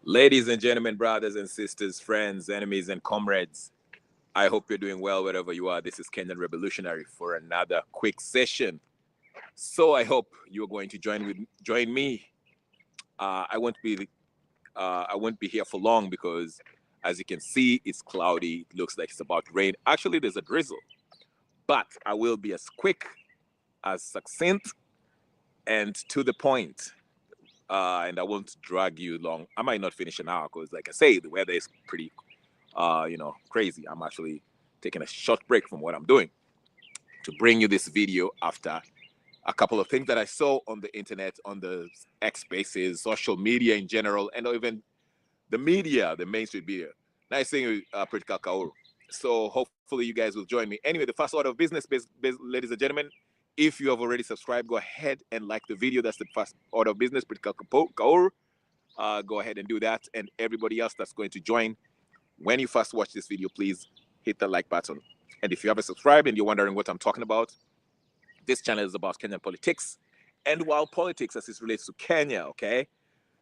Ladies and gentlemen, brothers and sisters, friends, enemies, and comrades, I hope you're doing well wherever you are. This is Kenyan Revolutionary for another quick session. So I hope you're going to join me. I won't be here for long because, as you can see, it's cloudy. It looks like it's about to rain. Actually, there's a drizzle, but I will be as quick, as succinct, and to the point. And I won't drag you long. I might not finish an hour because, like I say, the weather is pretty crazy. I'm actually taking a short break from what I'm doing to bring you this video after a couple of things that I saw on the internet, on the X spaces, social media in general, and even the media, the mainstream media. Nice seeing you, Pritika Kaur. So hopefully you guys will join me. Anyway, the first order of business, ladies and gentlemen, if you have already subscribed, go ahead and like the video. That's the first order of business, Pritika Kaur. Go ahead and do that. And everybody else that's going to join, when you first watch this video, please hit the like button. And if you haven't subscribed and you're wondering what I'm talking about, this channel is about Kenyan politics and world politics as it relates to Kenya, okay?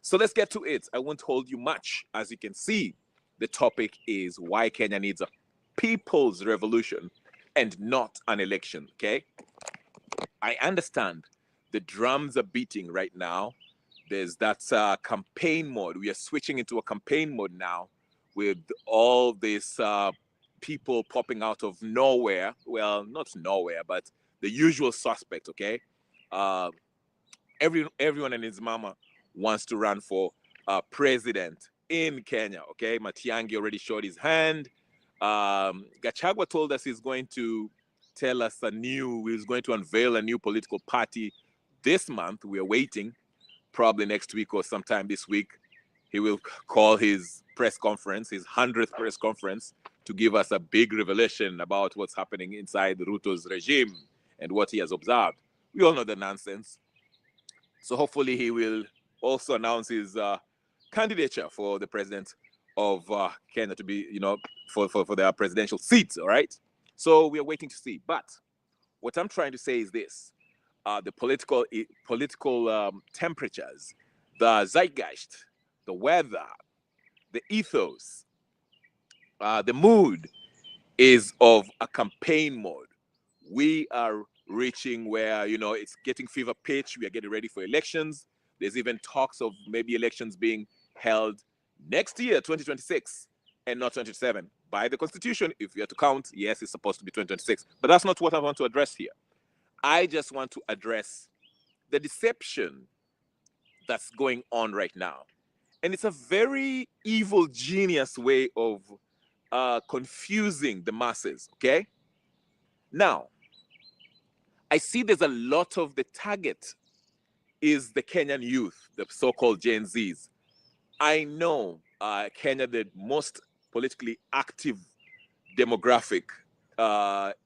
So let's get to it. I won't hold you much. As you can see, the topic is why Kenya needs a people's revolution and not an election, okay? I understand the drums are beating right now. There's that campaign mode. We are switching into a campaign mode now with all these people popping out of nowhere. Well, not nowhere, but the usual suspect, okay? Uh, everyone and his mama wants to run for president in Kenya, okay? Matiang'i already showed his hand. Gachagua told us he's going to he's going to unveil a new political party this month. We are waiting, probably next week or sometime this week. He will call his press conference, his 100th press conference, to give us a big revelation about what's happening inside Ruto's regime and what he has observed. We all know the nonsense. So hopefully he will also announce his candidature for the president of Kenya to be, for their presidential seats, all right? So we are waiting to see. But what I'm trying to say is this. The political temperatures, the zeitgeist, the weather, the ethos, the mood is of a campaign mode. We are reaching where, it's getting fever pitch. We are getting ready for elections. There's even talks of maybe elections being held next year, 2026, and not 2027. By the Constitution, if you have to count, yes, it's supposed to be 2026. But that's not what I want to address here. I just want to address the deception that's going on right now. And it's a very evil, genius way of confusing the masses, okay? Now, I see there's a lot of the target is the Kenyan youth, the so-called Gen Zs. I know Kenya, the most politically active demographic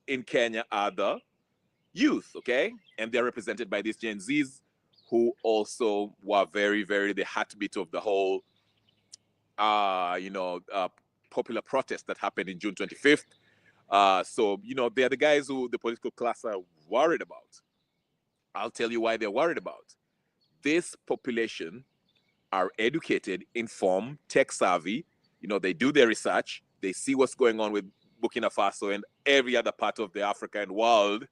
in Kenya are the youth, okay? And they're represented by these Gen Zs who also were very, very the heartbeat of the whole, popular protest that happened in June 25th. So, they're the guys who the political class are worried about. I'll tell you why they're worried about. This population are educated, informed, tech savvy. They do their research. They see what's going on with Burkina Faso and every other part of the African world,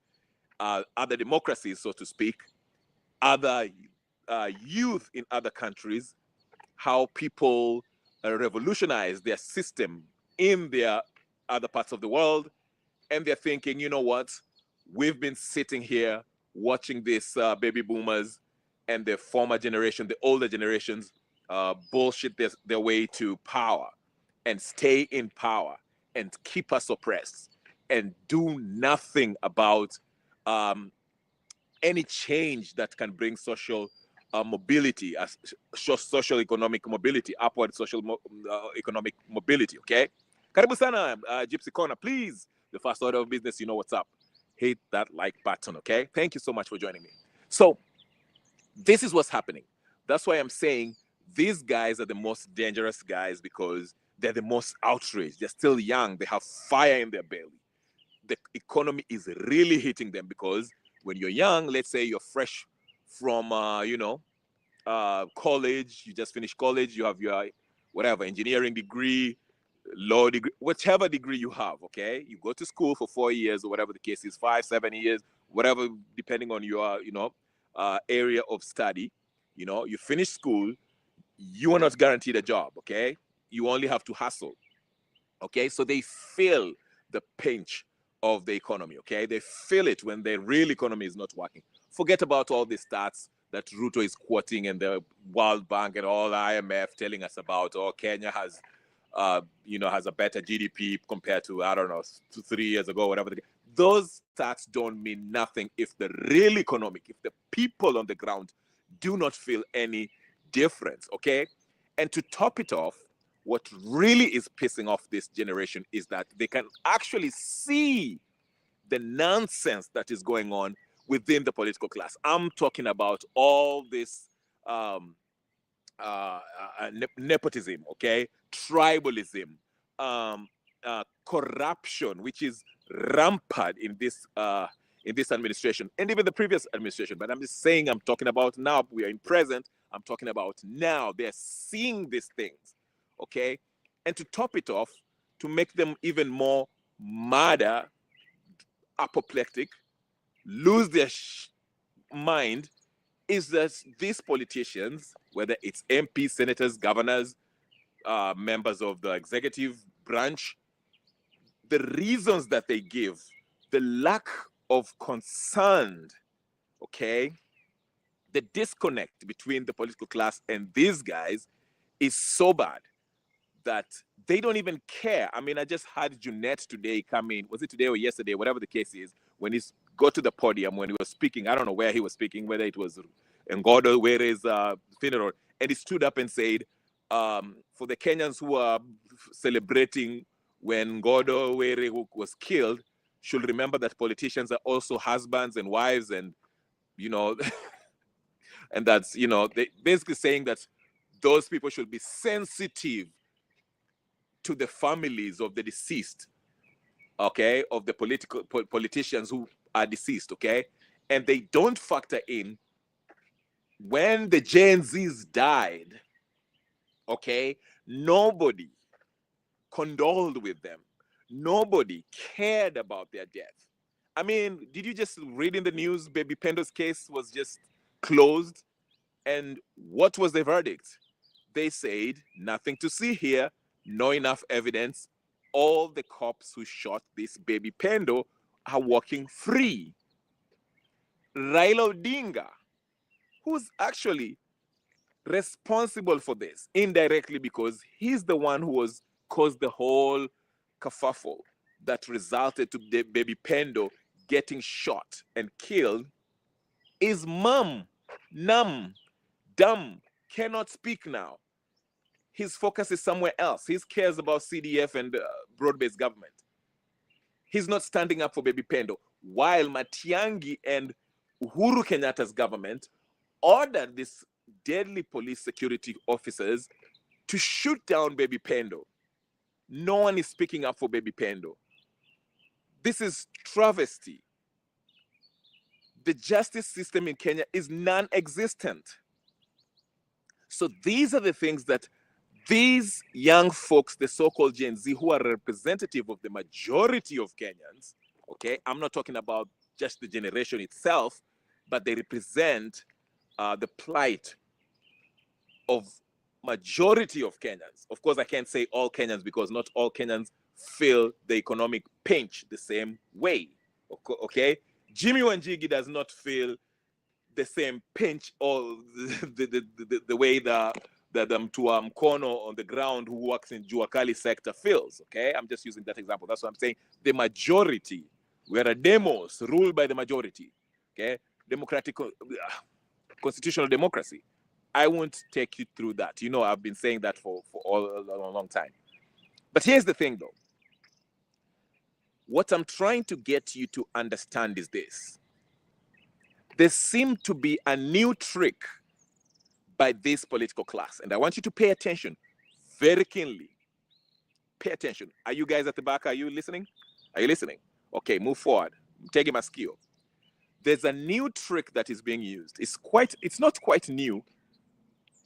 other democracies, so to speak, other youth in other countries, how people revolutionize their system in their other parts of the world. And they're thinking, you know what? We've been sitting here watching this baby boomers and the former generation, the older generations, bullshit their way to power and stay in power and keep us oppressed and do nothing about any change that can bring social mobility, social economic mobility, upward social economic mobility, okay? Karibu sana, Gypsy Corner, please. The first order of business, you know what's up. Hit that like button, okay? Thank you so much for joining me. So, this is what's happening. That's why I'm saying these guys are the most dangerous guys because they're the most outraged. They're still young. They have fire in their belly. The economy is really hitting them because when you're young, let's say you're fresh from, college, you just finished college, you have your whatever, engineering degree, law degree, whichever degree you have, okay? You go to school for 4 years or whatever the case is, 5, 7 years, whatever, depending on your, area of study. You finish school, you are not guaranteed a job, okay? You only have to hustle, okay? So they feel the pinch of the economy, okay? They feel it when the real economy is not working. Forget about all the stats that Ruto is quoting and the World Bank and all IMF telling us about, Kenya has, has a better GDP compared to, I don't know, 3 years ago, whatever. Those stats don't mean nothing if the real economic, if the people on the ground do not feel any difference, okay? And to top it off, what really is pissing off this generation is that they can actually see the nonsense that is going on within the political class. I'm talking about all this nepotism, okay, tribalism, corruption, which is rampant in this administration and even the previous administration. But I'm just saying, I'm talking about now. We are in present. I'm talking about now. They're seeing these things, okay, and to top it off, to make them even more madder, apoplectic, lose their mind, is that these politicians, whether it's MPs, senators, governors, members of the executive branch, the reasons that they give, the lack of concern, okay, the disconnect between the political class and these guys is so bad that they don't even care. I mean, I just had Jeanette today come in. Was it today or yesterday? Whatever the case is, when he got to the podium, when he was speaking, I don't know where he was speaking, whether it was Ngodo, where his funeral, and he stood up and said, for the Kenyans who are celebrating when Ngodo Were was killed, should remember that politicians are also husbands and wives, and, and that's, they basically saying that those people should be sensitive to the families of the deceased, okay, of the politicians who are deceased, okay? And they don't factor in when the Gen Zs died, okay, nobody condoled with them. Nobody cared about their death. I mean, did you just read in the news, Baby Pendo's case was just closed? And what was the verdict? They said, nothing to see here, no enough evidence. All the cops who shot this Baby Pendo are walking free. Raila Odinga, who's actually responsible for this indirectly because he's the one who caused the whole kerfuffle that resulted to the Baby Pendo getting shot and killed, is mum, numb, dumb, cannot speak now. His focus is somewhere else. He cares about CDF and broad-based government. He's not standing up for Baby Pendo. While Matiang'i and Uhuru Kenyatta's government ordered these deadly police security officers to shoot down Baby Pendo. No one is speaking up for Baby Pendo. This is travesty. The justice system in Kenya is non-existent. So these are the things that these young folks, the so-called Gen Z, who are representative of the majority of Kenyans, okay, I'm not talking about just the generation itself, but they represent the plight of majority of Kenyans. Of course, I can't say all Kenyans because not all Kenyans feel the economic pinch the same way, okay? Jimmy Wanjigi does not feel the same pinch or the way the Mtua Mkono on the ground who works in Juakali sector feels, okay? I'm just using that example. That's what I'm saying. The majority, we're a demos ruled by the majority, okay? Democratic, constitutional democracy. I won't take you through that. You know, I've been saying that for a long time. But here's the thing, though. What I'm trying to get you to understand is this. There seems to be a new trick by this political class. And I want you to pay attention very keenly. Pay attention. Are you guys at the back? Are you listening? Are you listening? Okay, move forward. I'm taking my skill. There's a new trick that is being used. It's not quite new,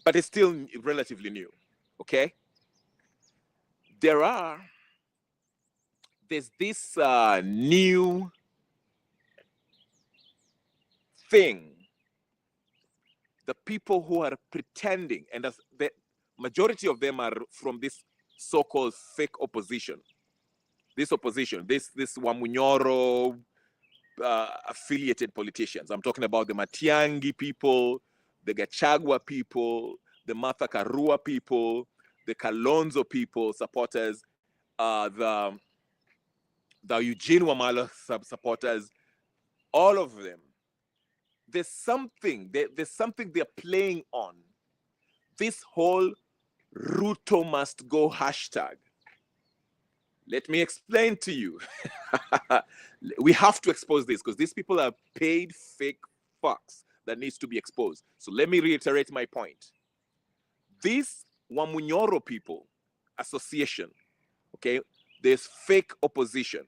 but it's still relatively new, okay? there's this new thing. The people who are pretending, and the majority of them are from this so-called fake opposition. This opposition, this Wamunyoro affiliated politicians. I'm talking about the Matiang'i people, the Gachagua people, the Martha Karua people, the Kalonzo people, supporters, the Eugene Wamala supporters, all of them. There's something they're playing on. This whole Ruto must go hashtag. Let me explain to you. We have to expose this because these people are paid fake fucks that needs to be exposed. So let me reiterate my point. This Wamunyoro people association, okay, there's fake opposition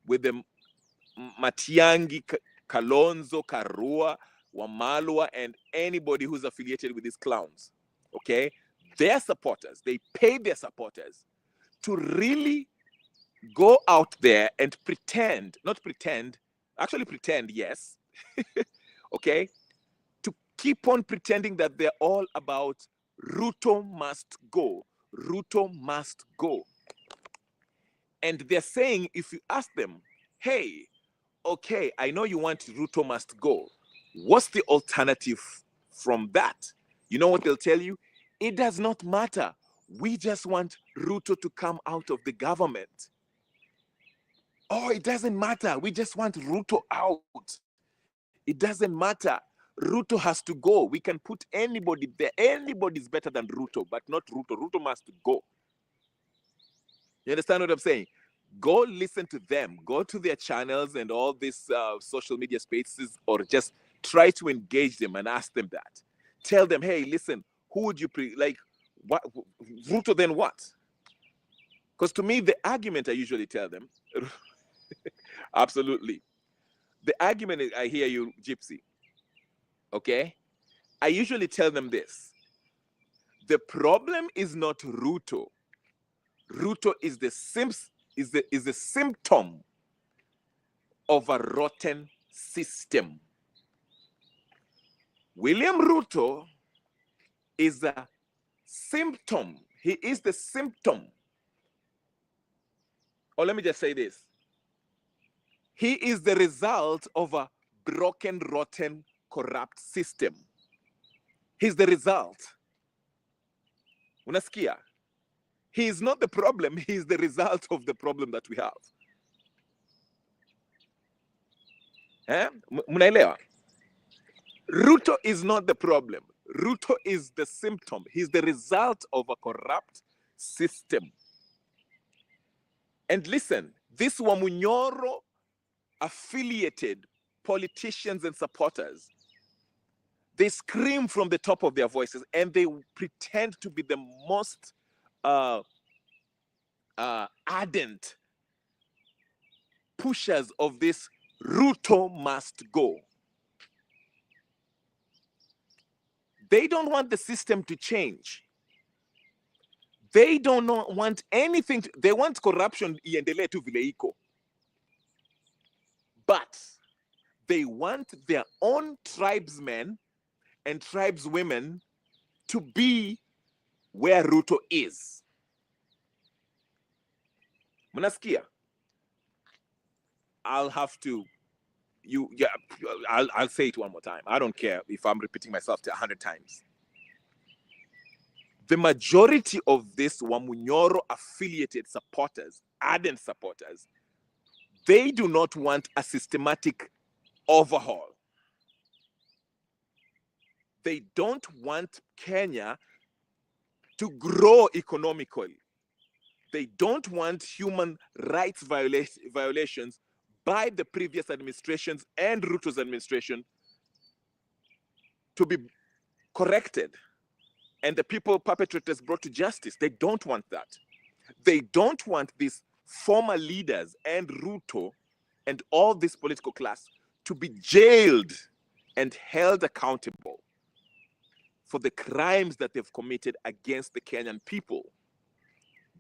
with the Matiang'i, Kalonzo, Karua, Wamalwa, and anybody who's affiliated with these clowns, okay? Their supporters, they pay their supporters to really go out there and actually pretend, yes, okay, to keep on pretending that they're all about Ruto must go, Ruto must go. And they're saying, if you ask them, hey, okay, I know you want Ruto must go. What's the alternative from that? You know what they'll tell you? It does not matter. We just want Ruto to come out of the government. Oh, it doesn't matter. We just want Ruto out. It doesn't matter. Ruto has to go. We can put anybody there. Anybody's better than Ruto, but not Ruto. Ruto must go. You understand what I'm saying? Go listen to them. Go to their channels and all these social media spaces, or just try to engage them and ask them that. Tell them, hey, listen, who would you like? What Ruto? Then what? Because to me, the argument I usually tell them, absolutely, the argument is, I hear you, Gypsy. Okay, I usually tell them this: the problem is not Ruto. Ruto is the symptom of a rotten system. William Ruto is a symptom. He is the symptom. Or let me just say this. He is the result of a broken, rotten, corrupt system. He's the result. Unasikia? He is not the problem. He is the result of the problem that we have. Mnaelewa? Ruto is not the problem. Ruto is the symptom. He's the result of a corrupt system. And listen, this Wamunyoro affiliated politicians and supporters, they scream from the top of their voices and they pretend to be the most ardent pushers of this Ruto must go. They don't want the system to change. They don't want anything. They want corruption iendelee tu vile iko. But they want their own tribesmen and tribeswomen to be where Ruto is. Mnasikia? I'll say it one more time. I don't care if I'm repeating myself 100 times. The majority of this Wamunyoro affiliated supporters, ardent supporters, they do not want a systematic overhaul. They don't want Kenya to grow economically. They don't want human rights violations by the previous administrations and Ruto's administration to be corrected and the people perpetrators brought to justice. They don't want that. They don't want these former leaders and Ruto and all this political class to be jailed and held accountable for the crimes that they've committed against the Kenyan people.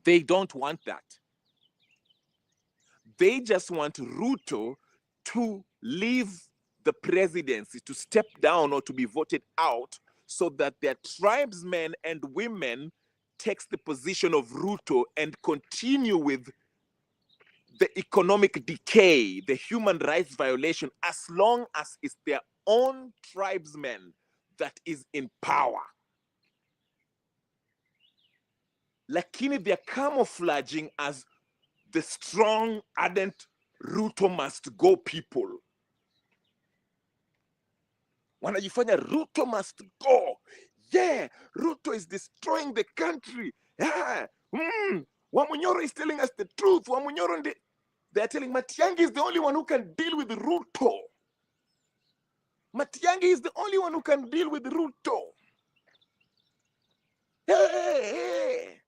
They don't want that. They just want Ruto to leave the presidency, to step down or to be voted out, so that their tribesmen and women takes the position of Ruto and continue with the economic decay, the human rights violation, as long as it's their own tribesmen that is in power. Lakini they're camouflaging as the strong, ardent Ruto must go people. Wanajifanya Ruto must go. Yeah, Ruto is destroying the country. Yeah. Wamunyoro is telling us the truth. Wamunyoro, they're telling Matiang'i is the only one who can deal with Ruto. Matiang'i is the only one who can deal with Ruto. Hey,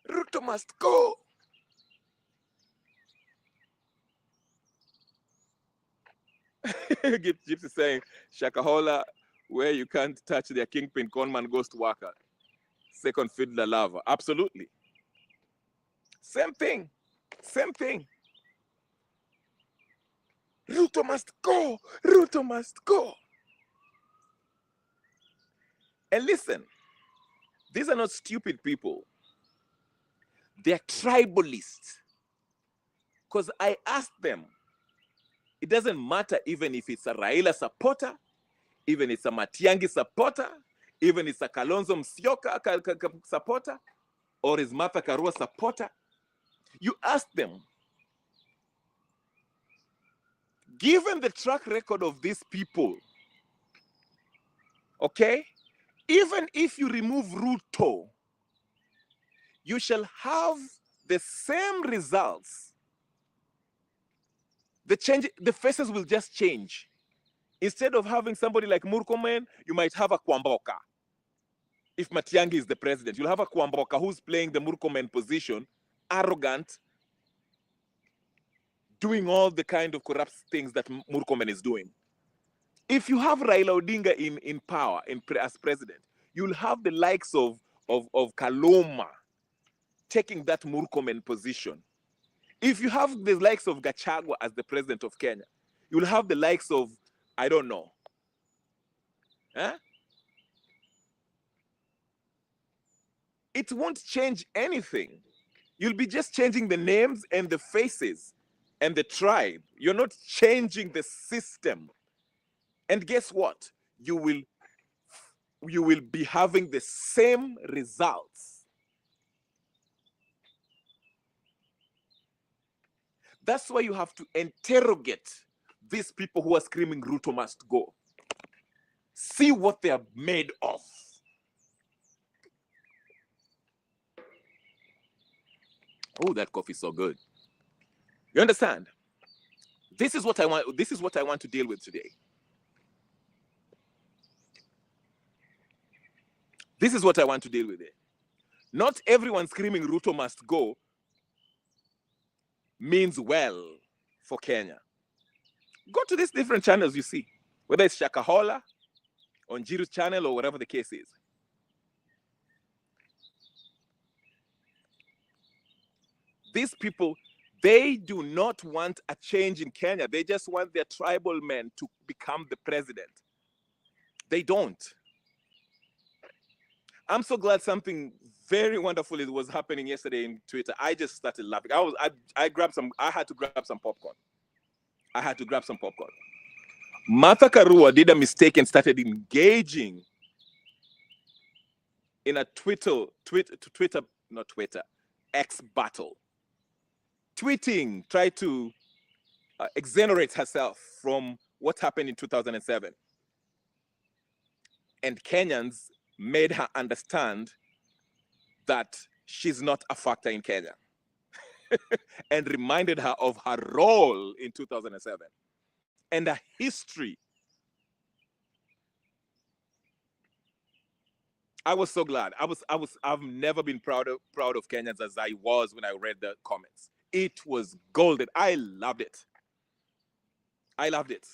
Ruto must go. Gypsy saying, Shakahola, where you can't touch their kingpin, conman ghost worker. Second fiddler lover. Absolutely. Same thing. Same thing. Ruto must go. Ruto must go. And listen, these are not stupid people. They're tribalists. Because I asked them, it doesn't matter even if it's a Raila supporter, even it's a Matiang'i supporter, even it's a Kalonzo Musyoka supporter, or is Martha Karua supporter. You ask them, given the track record of these people, okay, even if you remove Ruto, you shall have the same results. The faces will just change. Instead of having somebody like Murkomen, you might have a Kwamboka. If Matiang'i is the president, you'll have a Kwamboka who's playing the Murkomen position, arrogant, doing all the kind of corrupt things that Murkomen is doing. If you have Raila Odinga in power as president, you'll have the likes of Kaloma taking that Murkomen position. If you have the likes of Gachagua as the president of Kenya, you'll have the likes of, I don't know. It won't change anything. You'll be just changing the names and the faces and the tribe. You're not changing the system. And guess what? You will be having the same results. That's why you have to interrogate these people who are screaming Ruto must go. See what they are made of. Oh, that coffee is so good. You understand? This is what I want. This is what I want to deal with today. This is what I want to deal with. Not everyone screaming Ruto must go means well for Kenya. Go to these different channels you see, whether it's Shakahola, on Njiru's channel, or whatever the case is. These people, they do not want a change in Kenya. They just want their tribal men to become the president. They don't. I'm so glad something very wonderful was happening yesterday in Twitter. I just started laughing. I had to grab some popcorn. I had to grab some popcorn. Martha Karua did a mistake and started engaging in a X battle. Tweeting, tried to exonerate herself from what happened in 2007. And Kenyans made her understand that she's not a factor in Kenya. And reminded her of her role in 2007 and a history. I was so glad. I've never been proud of Kenyans as I was when I read the comments. It was golden. I loved it. I loved it.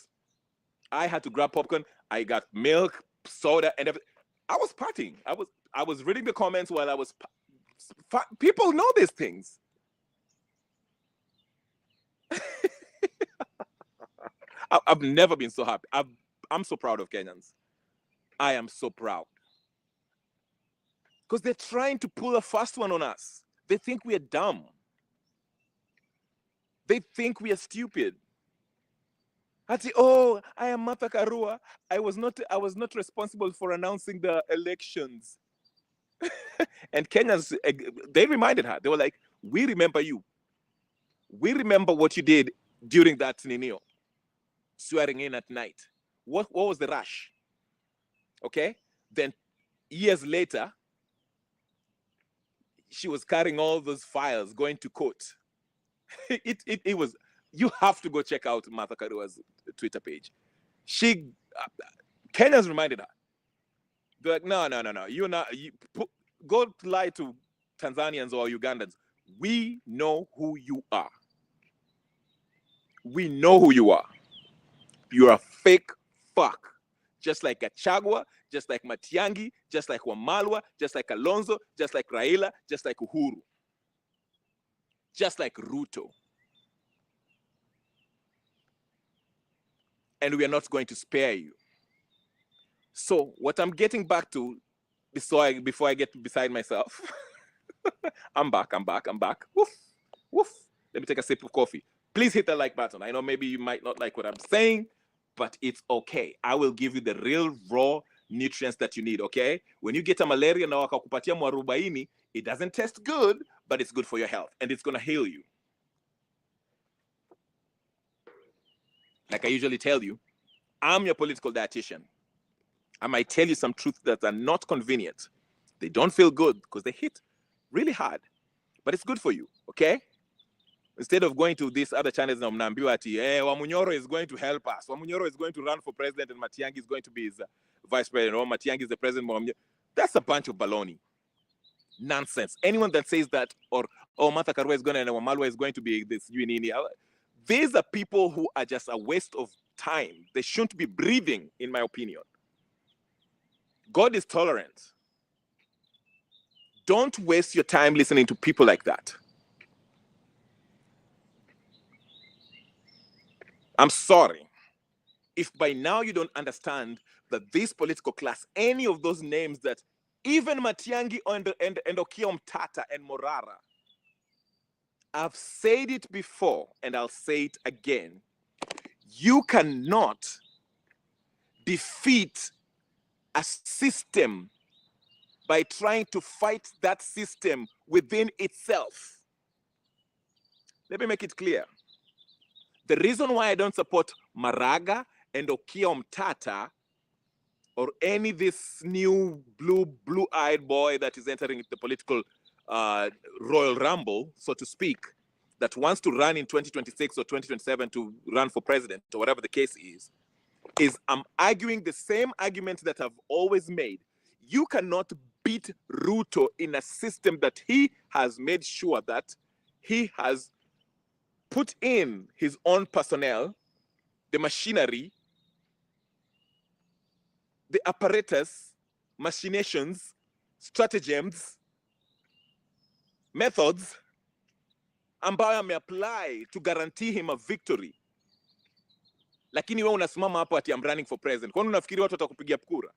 I had to grab popcorn. I got milk, soda, and everything. I was partying. I was reading the comments while I was People know these things. I've never been so happy. I'm so proud of Kenyans. I am so proud. Because they're trying to pull a fast one on us. They think we are dumb. They think we are stupid. I'd say, oh, I am Martha Karua. I was not responsible for announcing the elections. And Kenyans, they reminded her. They were like, we remember you. We remember what you did during that Ninio, swearing in at night. What was the rush? Okay? Then years later, she was carrying all those files going to court. It was, you have to go check out Martha Karua's Twitter page. Kenyans reminded her. They're like, no, you're not, go lie to Tanzanians or Ugandans. We know who you are. We know who you are. You're a fake fuck. Just like Gachagua, just like Matiang'i, just like Wamalwa, just like Kalonzo, just like Raila, just like Uhuru. Just like Ruto. And we are not going to spare you. So what I'm getting back to, before I get beside myself, I'm back. Woof, woof. Let me take a sip of coffee. Please hit the like button. I know maybe you might not like what I'm saying, but it's okay. I will give you the real raw nutrients that you need, okay? When you get a malaria na wakakupatia mwarubaini, it doesn't taste good, but it's good for your health, and it's going to heal you. Like I usually tell you, I'm your political dietitian. I might tell you some truths that are not convenient. They don't feel good because they hit really hard, but it's good for you, okay? Instead of going to these other channels, Wamunyoro is going to help us. Wamunyoro is going to run for president and Matiang'i is going to be his vice president, or Matiang'i is the president. That's a bunch of baloney. Nonsense. Anyone that says that, or Martha Karua is going to, and Wamalwa is going to be this, these are people who are just a waste of time. They shouldn't be breathing, in my opinion. God is tolerant. Don't waste your time listening to people like that. I'm sorry if by now you don't understand that this political class, any of those names that even Matiang'i and Okiya Omtata and Morara, I've said it before and I'll say it again. You cannot defeat a system by trying to fight that system within itself. Let me make it clear. The reason why I don't support Maraga and Okiya Omtata or any this new blue-eyed boy that is entering the political Royal Rumble, so to speak, that wants to run in 2026 or 2027 to run for president or whatever the case is I'm arguing the same argument that I've always made. You cannot beat Ruto in a system that he has made sure that he has put in his own personnel, the machinery, the apparatus, machinations, stratagems, methods, ambayo ameapply to guarantee him a victory. Lakini wewe unasimama hapo ati I'm running for president. Kwani unafikiri watu watakupigia kura?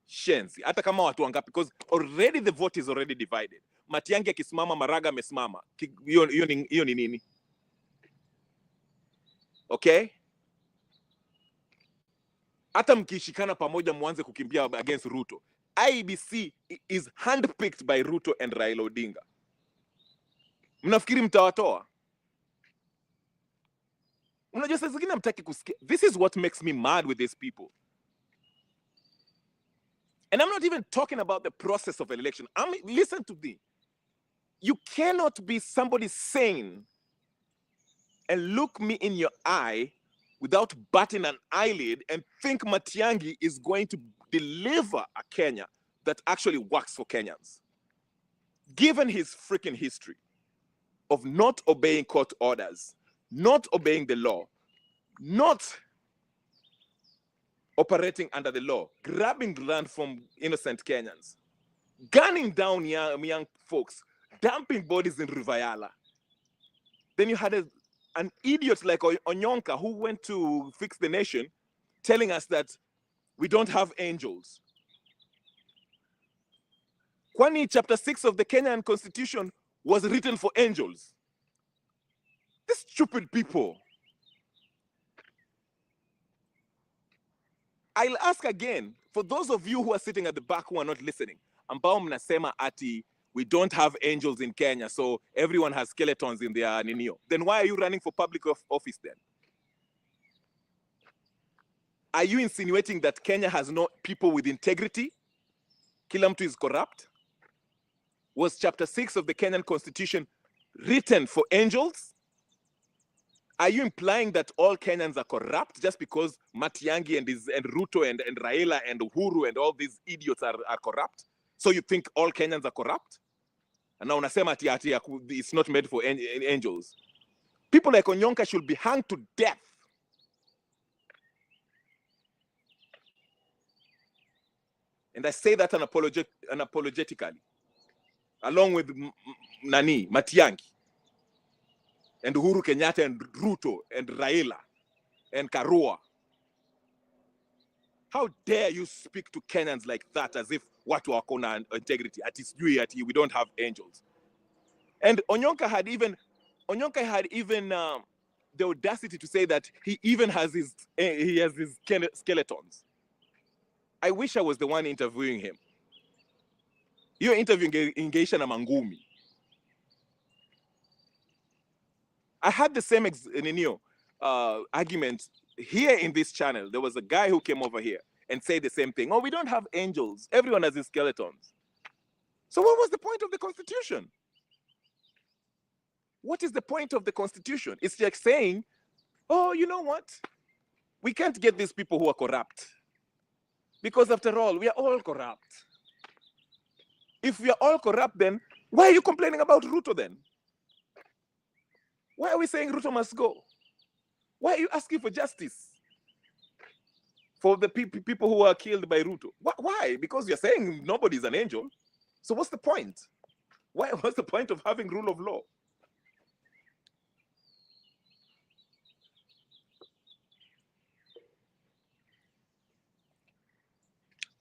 Shenzi. Hata kama watu wangapi, because already the vote is already divided. Matiang'i akisimama, Maraga amesimama. Hiyo ni nini? Okay? Hata mkishikana pamoja muanze kukimbia against Ruto. IEBC is handpicked by Ruto and Raila Odinga. Mnafikiri mtawatoa? Unajua saa zingine mtaki kusikia. This is what makes me mad with these people. And I'm not even talking about the process of election. Listen to me. You cannot be somebody sane and look me in your eye without batting an eyelid and think Matiang'i is going to deliver a Kenya that actually works for Kenyans. Given his freaking history of not obeying court orders, not obeying the law, not operating under the law, grabbing land from innocent Kenyans, gunning down young folks, dumping bodies in Rivayala. Then you had an idiot like Onyonka who went to Fix the Nation telling us that we don't have angels. Kwani chapter 6 of the Kenyan Constitution was written for angels. These stupid people. I'll ask again, for those of you who are sitting at the back who are not listening, ambao mnasema ati we don't have angels in Kenya, so everyone has skeletons in their ninio. Then why are you running for public office then? Are you insinuating that Kenya has no people with integrity? Kila mtu is corrupt? Was chapter 6 of the Kenyan Constitution written for angels? Are you implying that all Kenyans are corrupt just because Matiang'i and Ruto and Raila and Uhuru and all these idiots are corrupt? So you think all Kenyans are corrupt? And now unasema ati it's not made for angels. People like Onyonka should be hanged to death. And I say that unapologetically, along with Matiang'i, and Uhuru Kenyatta and Ruto and Raila and Karua. How dare you speak to Kenyans like that as if watu wako na integrity? Ati we don't have angels. And Onyonka had even the audacity to say that he even has his skeletons. I wish I was the one interviewing him. You're interviewing Ngeisha na Mangumi. I had the same argument here in this channel. There was a guy who came over here and said the same thing. Oh, we don't have angels. Everyone has his skeletons. So what was the point of the Constitution? What is the point of the Constitution? It's like saying, oh, you know what? We can't get these people who are corrupt. Because after all, we are all corrupt. If we are all corrupt, then why are you complaining about Ruto then? Why are we saying Ruto must go? Why are you asking for justice for the people who are killed by Ruto? Why? Because you're saying nobody's an angel. So what's the point? What's the point of having rule of law?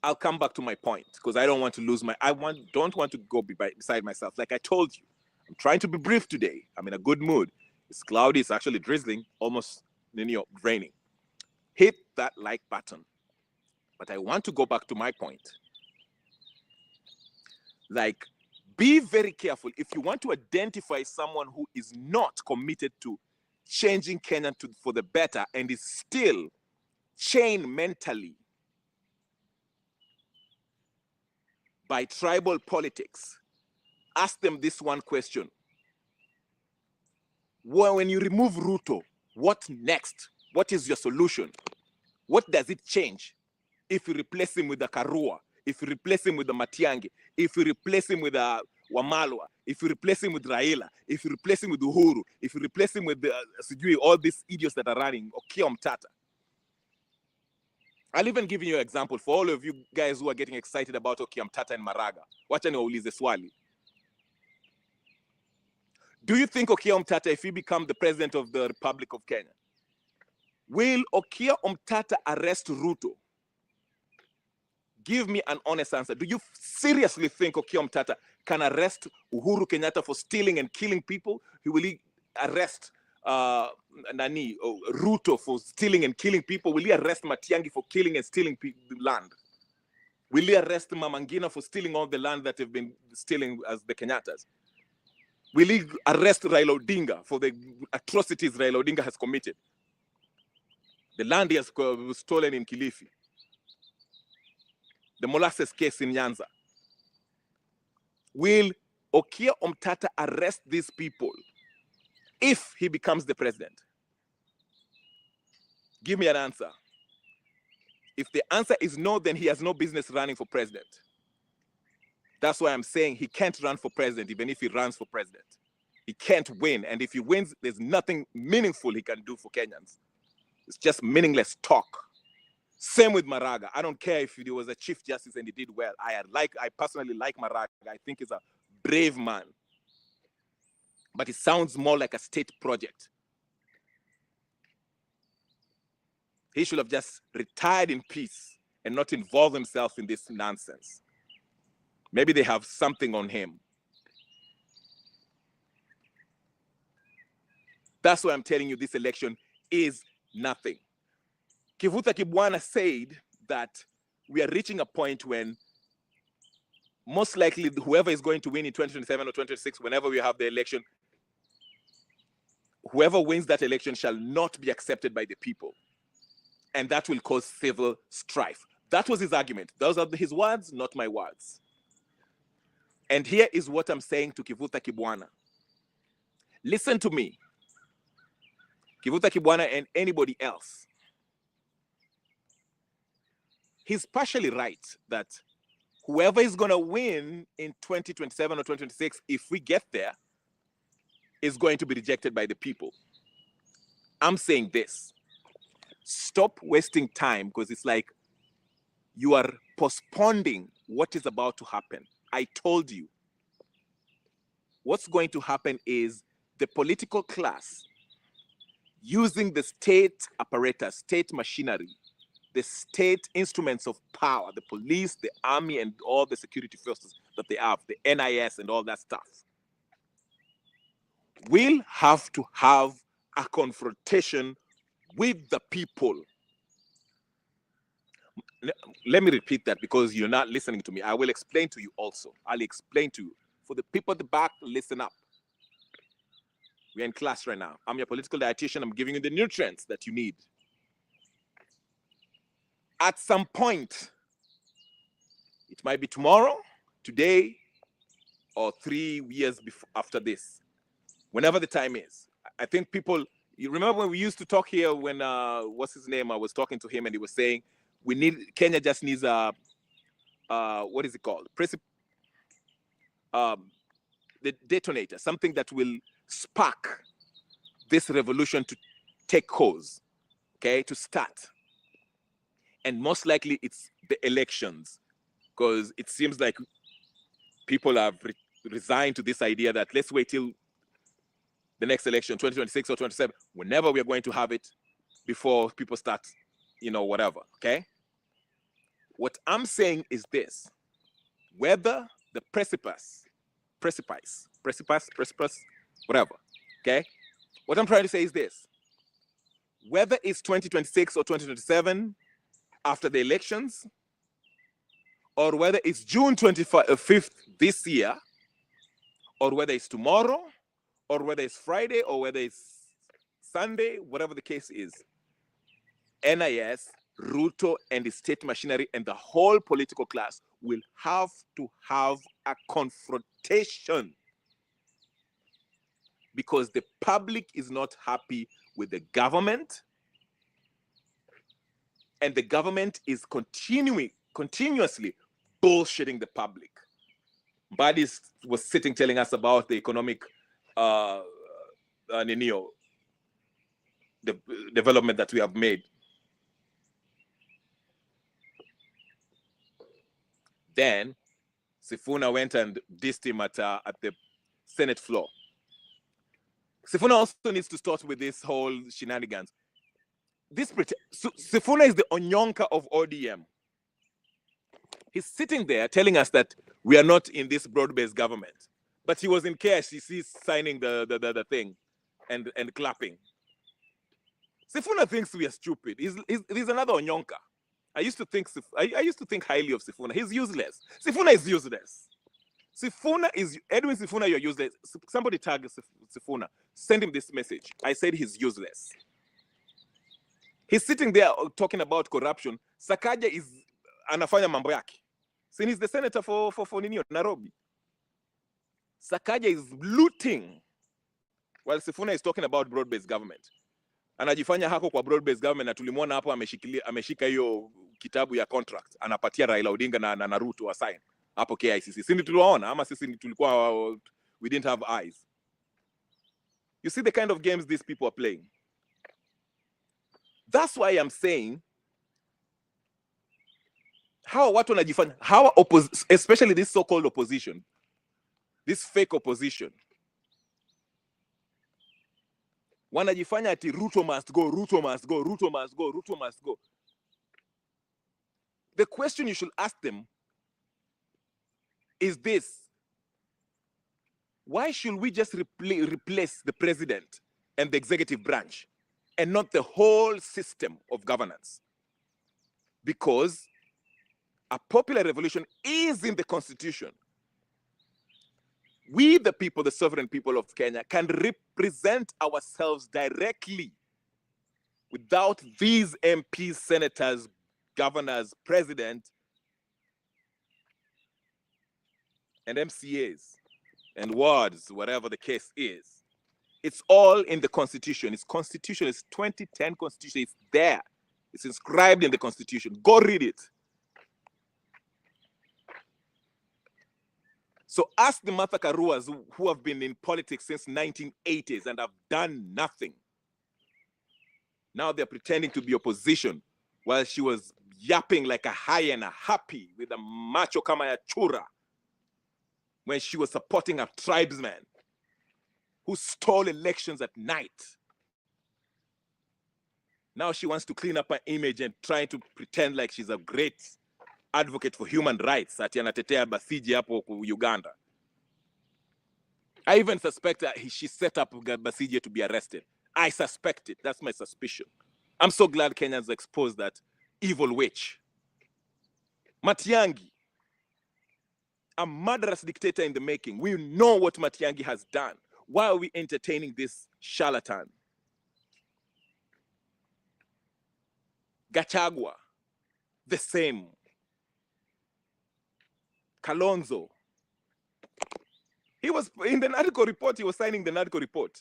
I'll come back to my point because I don't want to lose don't want to go beside myself. Like I told you, I'm trying to be brief today. I'm in a good mood. It's cloudy, it's actually drizzling, almost raining. Hit that like button. But I want to go back to my point. Like, be very careful if you want to identify someone who is not committed to changing Kenya for the better and is still chained mentally by tribal politics. Ask them this one question. Well, when you remove Ruto, what next? What is your solution? What does it change if you replace him with the Karua, if you replace him with the Matiang'i, if you replace him with the Wamalwa, if you replace him with Raila, if you replace him with Uhuru, if you replace him with all these idiots that are running, Okiya Omtata? I'll even give you an example for all of you guys who are getting excited about Okiya Omtata and Maraga. Wacha niwaulize swali. Do you think Okiya Omtata, if he becomes the president of the Republic of Kenya, will Okiya Omtata arrest Ruto? Give me an honest answer. Do you seriously think Okiya Omtata can arrest Uhuru Kenyatta for stealing and killing people? Will he arrest Ruto for stealing and killing people? Will he arrest Matiang'i for killing and stealing land? Will he arrest Mama Ngina for stealing all the land that have been stealing as the Kenyatas? Will he arrest Raila Odinga for the atrocities Raila Odinga has committed? The land he has stolen in Kilifi. The molasses case in Nyanza. Will Okiya Omtata arrest these people if he becomes the president? Give me an answer. If the answer is no, then he has no business running for president. That's why I'm saying he can't run for president, even if he runs for president. He can't win. And if he wins, there's nothing meaningful he can do for Kenyans. It's just meaningless talk. Same with Maraga. I don't care if he was a chief justice and he did well. I personally like Maraga. I think he's a brave man. but it sounds more like a state project. He should have just retired in peace and not involve himself in this nonsense. Maybe they have something on him. That's why I'm telling you this election is nothing. Kivutha Kibwana said that we are reaching a point when most likely whoever is going to win in 2027 or 2026, whenever we have the election, whoever wins that election shall not be accepted by the people. And that will cause civil strife. That was his argument. Those are his words, not my words. And here is what I'm saying to Kivutha Kibwana. Listen to me. Kivutha Kibwana and anybody else. He's partially right that whoever is going to win in 2027 or 2026, if we get there, is going to be rejected by the people. I'm saying this. Stop wasting time, because it's like you are postponing what is about to happen. I told you. What's going to happen is the political class using the state apparatus, state machinery, the state instruments of power, the police, the army, and all the security forces that they have, the NIS and all that stuff, will have to have a confrontation with the people. Let me repeat that, because you're not listening to me. I will explain to you also. I'll explain to you. For the people at the back, listen up. We're in class right now. I'm your political dietitian. I'm giving you the nutrients that you need. At some point, it might be tomorrow, today, or 3 years after this, whenever the time is. I think people, you remember when we used to talk here when, what's his name? I was talking to him and he was saying, Kenya just needs a, what is it called? The detonator, something that will spark this revolution to take course, okay, to start. And most likely it's the elections, because it seems like people have resigned to this idea that let's wait till the next election, 2026 or 2027, whenever we are going to have it, before people start, whatever, okay? What I'm saying is this: whether the precipice, whatever, okay? What I'm trying to say is this: whether it's 2026 or 2027 after the elections, or whether it's June 25th this year, or whether it's tomorrow, or whether it's Friday, or whether it's Sunday, whatever the case is, NIS, Ruto, and the state machinery and the whole political class will have to have a confrontation, because the public is not happy with the government, and the government is continuously bullshitting the public. Badi was sitting telling us about the economic the development that we have made. Then Sifuna went and dissed him at the Senate floor. Sifuna also needs to start with this whole shenanigans. Sifuna is the Onyonka of ODM. He's sitting there telling us that we are not in this broad-based government, but he was in KICC signing the thing and clapping. Sifuna thinks we are stupid. He's another Onyonka. I used to think highly of Sifuna. He's useless. Sifuna is useless. Edwin Sifuna, you're useless. Somebody tag Sifuna. Send him this message. I said he's useless. He's sitting there talking about corruption. Sakaja is anafanya mambo yake. Since he's the senator for Nairobi. Sakaja is looting while Sifuna is talking about broad-based government. Anajifanya hako kwa broad-based government, na tulimuona hapo ameshika hiyo kitabu ya contract, anapatia Raila Odinga na Ruto wa sign hapo KICC. Sisi tuliwaona ama sisi tulikuwa we didn't have eyes? You see the kind of games these people are playing. That's why I'm saying how watu wanajifanya, especially this so-called opposition, this fake opposition, Wanajifanya ati Ruto must go, Ruto must go, Ruto must go, Ruto must go. The question you should ask them is this: why should we just replace the president and the executive branch and not the whole system of governance? Because a popular revolution is in the constitution. We, the people, the sovereign people of Kenya, can represent ourselves directly without these MPs, senators, governors, president, and MCAs and wards, whatever the case is. It's all in the constitution. It's constitution. It's 2010 constitution. It's there. It's inscribed in the constitution. Go read it. So ask the Martha Karuas who have been in politics since 1980s and have done nothing. Now they're pretending to be opposition while she was yapping like a hyena, happy with a macho kama ya chura when she was supporting a tribesman who stole elections at night. Now she wants to clean up her image and trying to pretend like she's a great advocate for human rights. Ati anatetea Basije hapo Uganda. I even suspect that she set up Basije to be arrested. I suspect it. That's my suspicion. I'm so glad Kenyans exposed that evil witch. Matiang'i, a murderous dictator in the making. We know what Matiang'i has done. Why are we entertaining this charlatan? Gachagua, the same. Kalonzo. He was in the NADCO report. He was signing the NADCO report.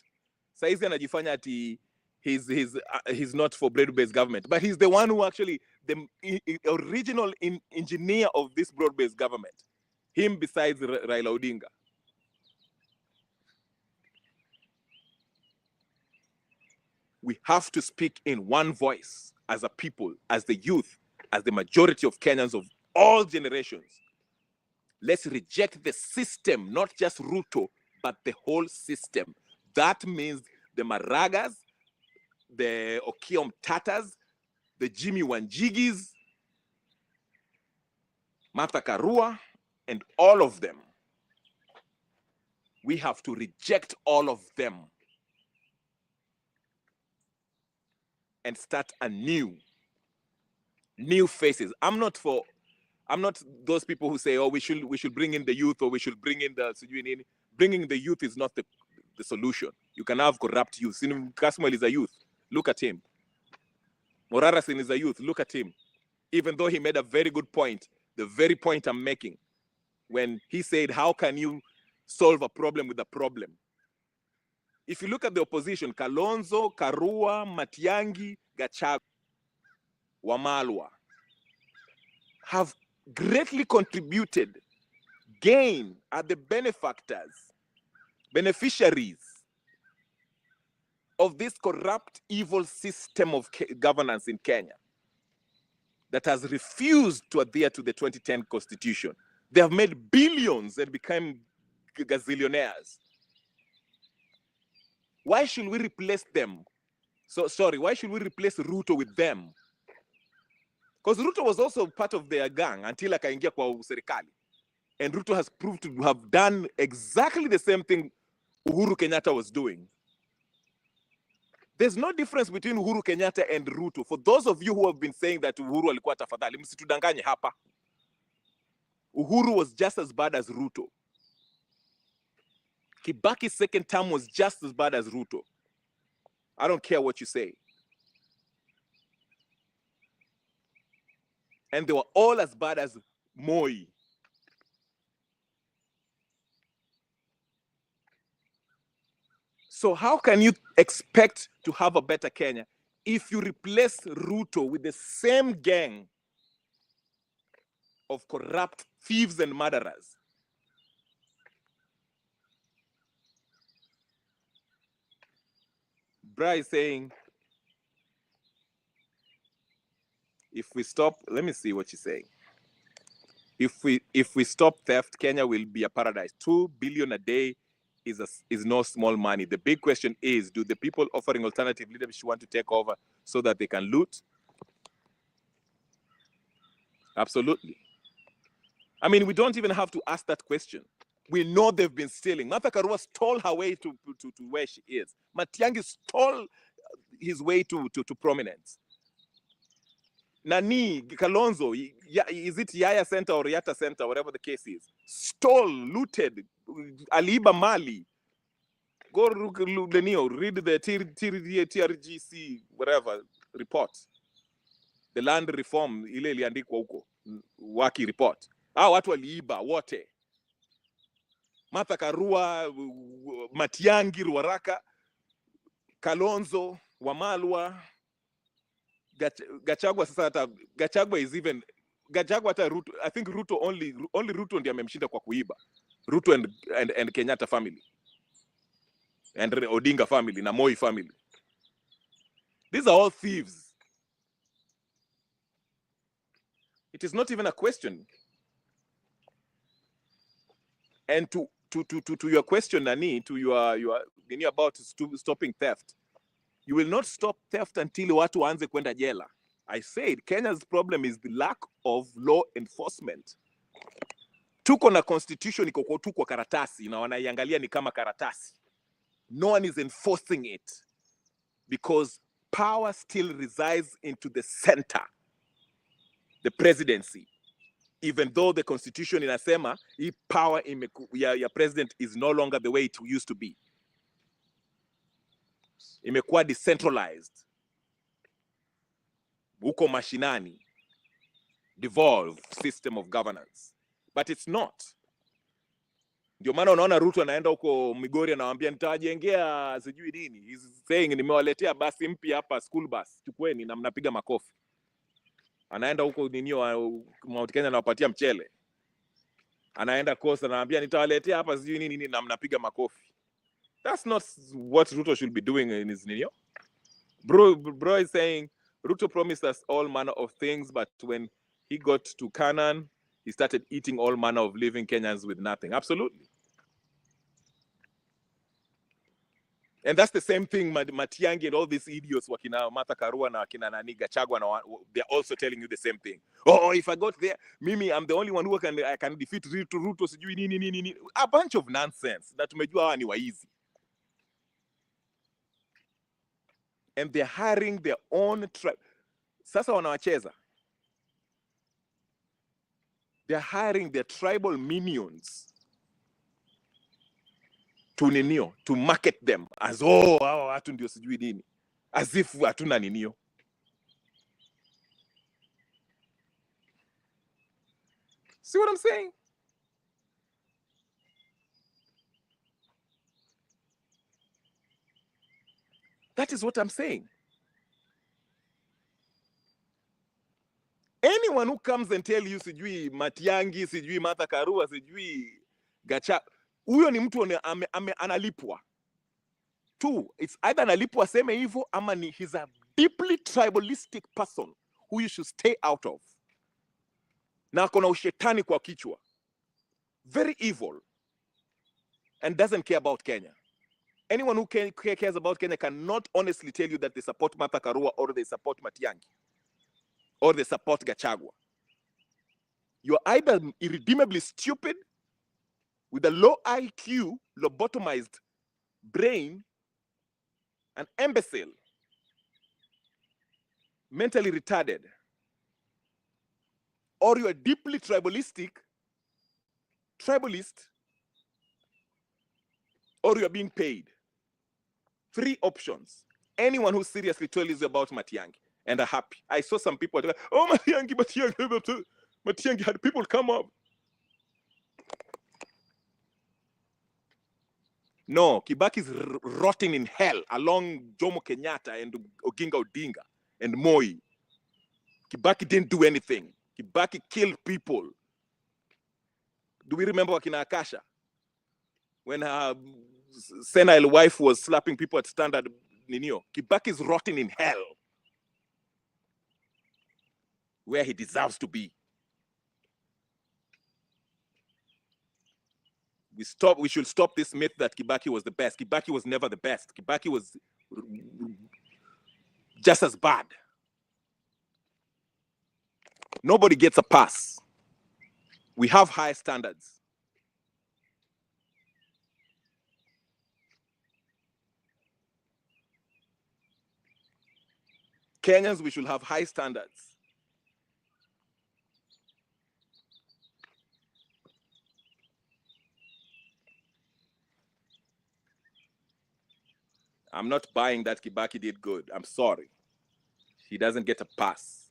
Saizi anajifanya ati he's not for broad-based government, but he's the one who actually the original engineer of this broad-based government. Him besides Raila Odinga. We have to speak in one voice as a people, as the youth, as the majority of Kenyans of all generations. Let's reject the system, not just Ruto, but the whole system. That means the Maragas, the Okiom Tatas, the Jimmy Wanjigis, Martha Karua, and all of them. We have to reject all of them and start anew. New faces. I'm not those people who say, oh, we should bring in the youth, or we should bring in the bringing the youth is not the solution. You can have corrupt youth. Kasmuel is a youth. Look at him. Morarasin is a youth. Look at him. Even though he made a very good point, the very point I'm making, when he said, how can you solve a problem with a problem? If you look at the opposition, Kalonzo, Karua, Matiang'i, Gachagua, Wamalwa, have greatly contributed, gain, are the beneficiaries of this corrupt, evil system of governance in Kenya that has refused to adhere to the 2010 constitution. They have made billions and become gazillionaires. Why should we replace them? Why should we replace Ruto with them? Because Ruto was also part of their gang until akaingia kwa serikali. And Ruto has proved to have done exactly the same thing Uhuru Kenyatta was doing. There's no difference between Uhuru Kenyatta and Ruto. For those of you who have been saying that Uhuru alikuwa tafadhali, msitudanganye hapa. Uhuru was just as bad as Ruto. Kibaki's second term was just as bad as Ruto. I don't care what you say. And they were all as bad as Moi. So how can you expect to have a better Kenya if you replace Ruto with the same gang of corrupt thieves and murderers? Bra is saying, if we stop, let me see what she's saying. If we stop theft, Kenya will be a paradise. 2 billion a day is no small money. The big question is, do the people offering alternative leadership want to take over so that they can loot? Absolutely. I mean, we don't even have to ask that question. We know they've been stealing. Martha Karua stole her way to where she is. Matiang'i stole his way to prominence. Nani, Kalonzo, is it Yaya Center or Yata Center, whatever the case is, stole, looted, aliiba mali. Go read the TRGC, whatever, report. The land reform, ile iliandikwa huko, Waki report. Watu waliiba, wote. Martha Karua, Matiang'i, Ruaraka, Kalonzo, Wamalwa, Gachagua sasa hata Gachagua is even Gachagua hata Ruto, I think Ruto only Ruto ndiye amemshinda kwa kuiba. Ruto and Kenyatta family and Odinga family na Moi family. These are all thieves. It is not even a question. And to your question, Nani, to your about stopping theft. You will not stop theft until watu waanze kwenda jela. I said Kenya's problem is the lack of law enforcement. Tuko na constitution iko tu kwa karatasi na wanaiangalia ni kama karatasi. No one is enforcing it because power still resides into the center, the presidency. Even though the constitution inasema hii power ya president is no longer the way it used to be. Imekuwa decentralized. Uko mashinani, devolved system of governance. But it's not. Ndio maana unaona Ruto anaenda huko Migori anawaambia nitawajengea sijui nini. He's saying nimewaletea basi mpya hapa, school bus. Chukweni na mnapiga makofi. Anaenda huko Mount Kenya anawapatia mchele. Anaenda Coast anawaambia nitawaletea hapa sijui nini na mnapiga makofi. That's not what Ruto should be doing in his ninio. Bro is saying Ruto promised us all manner of things, but when he got to Canaan, he started eating all manner of living Kenyans with nothing. Absolutely. And that's the same thing Matiang'i and all these idiots, wakina Martha Karua na wakina Nani Gachagua, they're also telling you the same thing. Oh, if I got there, Mimi, I'm the only one who I can defeat Ruto, sijui nini. A bunch of nonsense. Na tumejua hawa ni waizi. And they're hiring their own tribe. Sasa wanawacheza. They're hiring their tribal minions to market them as hawa watu ndio sijui nini, as if hatuna ninio. See what I'm saying? That is what I'm saying. Anyone who comes and tell you sijui Matiang'i, sijui Martha Karua, sijui Gachagua, huyo ni mtu analipwa. Two, it's either analipwa seme hivyo ama he's a deeply tribalistic person who you should stay out of. Na akona ushetani kwa kichwa. Very evil. And doesn't care about Kenya. Anyone who cares about Kenya cannot honestly tell you that they support Martha Karua or they support Matiang'i or they support Gachagua. You're either irredeemably stupid with a low IQ, lobotomized brain, an imbecile, mentally retarded, or you are deeply tribalist, or you are being paid. 3 options. Anyone who seriously tells you about Matiang'i and are happy. I saw some people like, oh, Matiang'i had people come up. No, Kibaki is rotting in hell along Jomo Kenyatta and Oginga Odinga and Moi. Kibaki didn't do anything. Kibaki killed people. Do we remember Wakina Akasha? When her senile wife was slapping people at Standard Ninio. Kibaki is rotting in hell. Where he deserves to be. We should stop this myth that Kibaki was the best. Kibaki was never the best. Kibaki was just as bad. Nobody gets a pass. We have high standards. Kenyans, we should have high standards. I'm not buying that Kibaki did good. I'm sorry. He doesn't get a pass.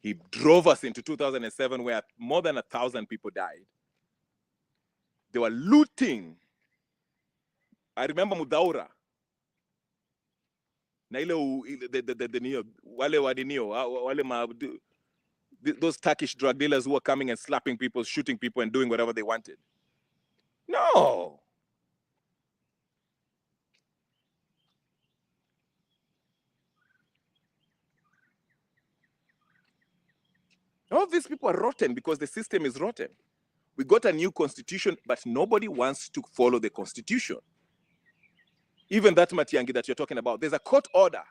He drove us into 2007 where more than 1,000 people died. They were looting. I remember Mudaura. Na ile those Turkish drug dealers who were coming and slapping people, shooting people, and doing whatever they wanted. No. All these people are rotten because the system is rotten. We got a new constitution, but nobody wants to follow the constitution. Even that Matiang'i that you're talking about, there's a court order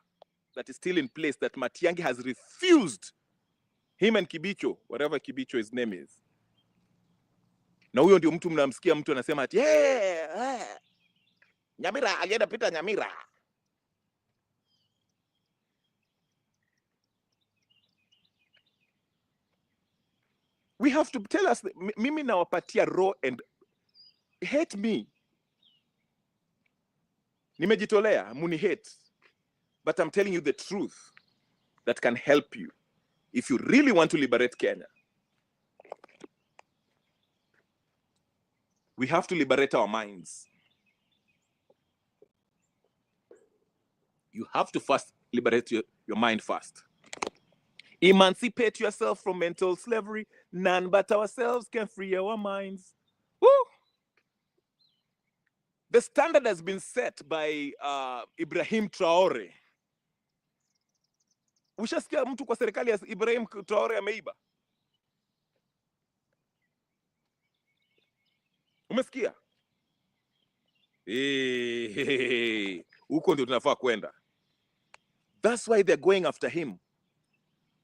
that is still in place that Matiang'i has refused, him and Kibicho, whatever Kibicho his name is. Na huyo ndio mtu mnamsikia mtu anasema ati Nyamira agenda pita Nyamira. We have to tell us, mimi nawapatia raw and hate me. Nimejitolea, muni hate. But I'm telling you the truth that can help you if you really want to liberate Kenya. We have to liberate our minds. You have to first liberate your mind first. Emancipate yourself from mental slavery. None but ourselves can free our minds. Woo! The standard has been set by Ibrahim Traore. Ushasikia mtu kwa serikali ya Ibrahim Traore ameiba? Umesikia? Huko ndio tunafaa kwenda. That's why they're going after him.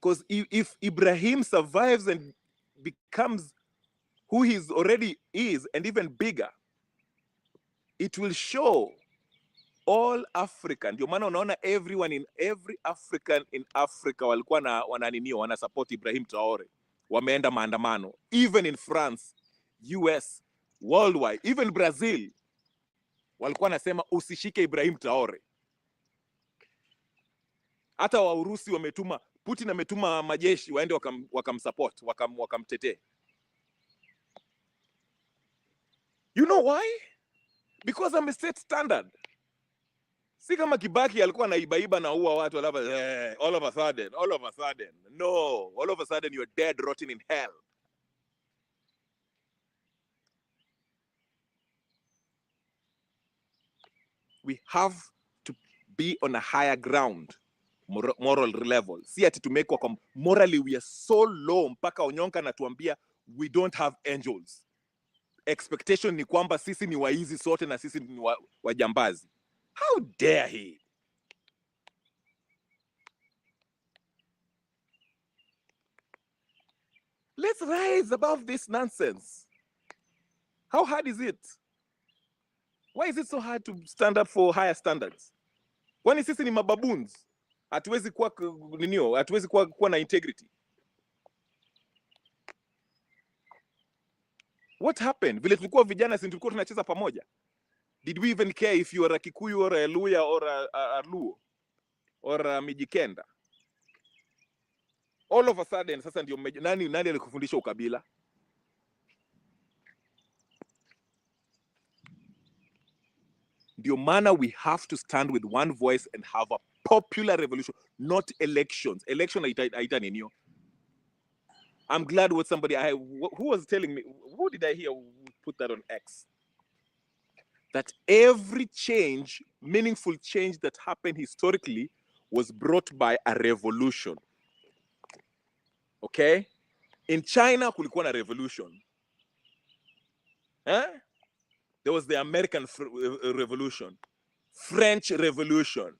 Because if Ibrahim survives and becomes who he already is and even bigger, it will show all African. Ndio maana unaona every African in Africa walikuwa wana support Ibrahim Traore. Wameenda maandamano. Even in France, US, worldwide, even Brazil, walikuwa nasema usishike Ibrahim Traore. Hata wa Urusi wametuma, Putin ametuma majeshi waende wakamsupport, wakamtetee. You know why? Because I'm a state standard. Si kama Kibaki alikuwa naibaiba na uwa watu all of a sudden. No, all of a sudden you're dead, rotten in hell. We have to be on a higher ground, moral level. Si ati tumekwa kwa morally we are so low mpaka Onyonka natuambia we don't have angels. Expectation ni kwamba sisi ni waizi sote na sisi ni wajambazi. How dare he? Let's rise above this nonsense. How hard is it? Why is it so hard to stand up for higher standards? Kwani sisi ni mababoons? Hatuwezi kuwa ninio, hatuwezi kuwa na integrity. What happened? Vile tulikuwa vijana si tulikuwa tunacheza pamoja. Did we even care if you are a Kikuyu or a Luya or a Luo or a Mijikenda? All of a sudden sasa ndio nani alikufundisha ukabila? Ndio maana we have to stand with one voice and have a popular revolution, not elections. Election haita ninio. I'm glad what somebody who was telling me, who did I hear put that on X? That every change, meaningful change that happened historically was brought by a revolution. Okay? In China kulikuwa na revolution. Huh? There was the American Revolution, French Revolution.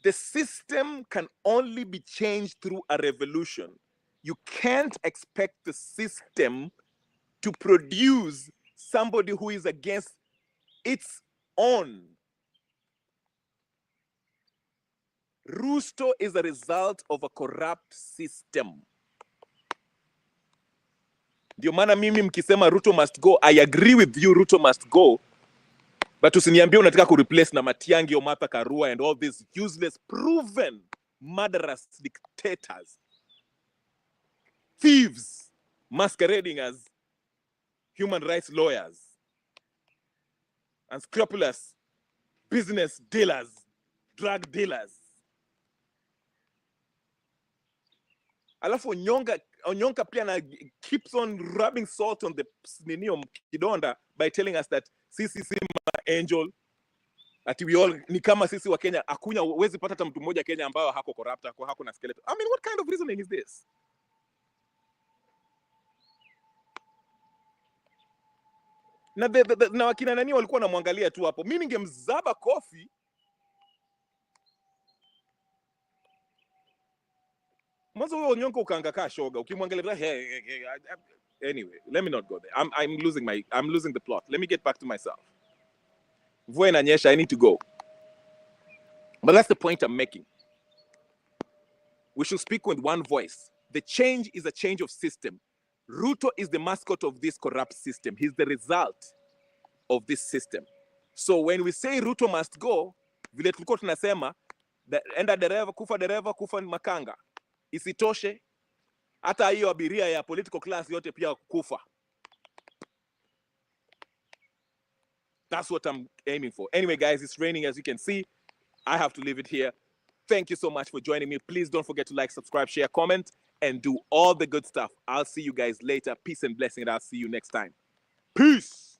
The system can only be changed through a revolution. You can't expect the system to produce somebody who is against its own. Rusto is a result of a corrupt system. Ndio maana mimi mkisema Ruto must go, I agree with you, Ruto must go. But usiniambie unataka kureplace na Matiang'i or Martha Karua and all these useless, proven, murderous dictators. Thieves masquerading as human rights lawyers. Unscrupulous business dealers, drug dealers. Alafu Onyonka pia keeps on rubbing salt on the kidonda by telling us that sisi si angel, ati we all ni kama sisi wa Kenya, akunya uwezi pata hata mtu mmoja Kenya ambao hako corrupt, hako na skeleton. I mean, what kind of reasoning is this? Na wakina nani walikuwa namwangalia tu hapo. Mimi ningemzaba kofi. Mwanzo huyo Onyonka ukaangakaa shoga. Ukimwangalia anyway, let me not go there. I'm losing the plot. Let me get back to myself. Mvua inanyesha, I need to go. But that's the point I'm making. We should speak with one voice. The change is a change of system. Ruto is the mascot of this corrupt system. He's the result of this system. So when we say Ruto must go, vile tulikuwa tunasema, enda dereva, kufa makanga. Isitoshe, hata hiyo abiria ya political class yote pia kufa. That's what I'm aiming for. Anyway, guys, it's raining as you can see. I have to leave it here. Thank you so much for joining me. Please don't forget to like, subscribe, share, comment, and do all the good stuff. I'll see you guys later. Peace and blessing, and I'll see you next time. Peace.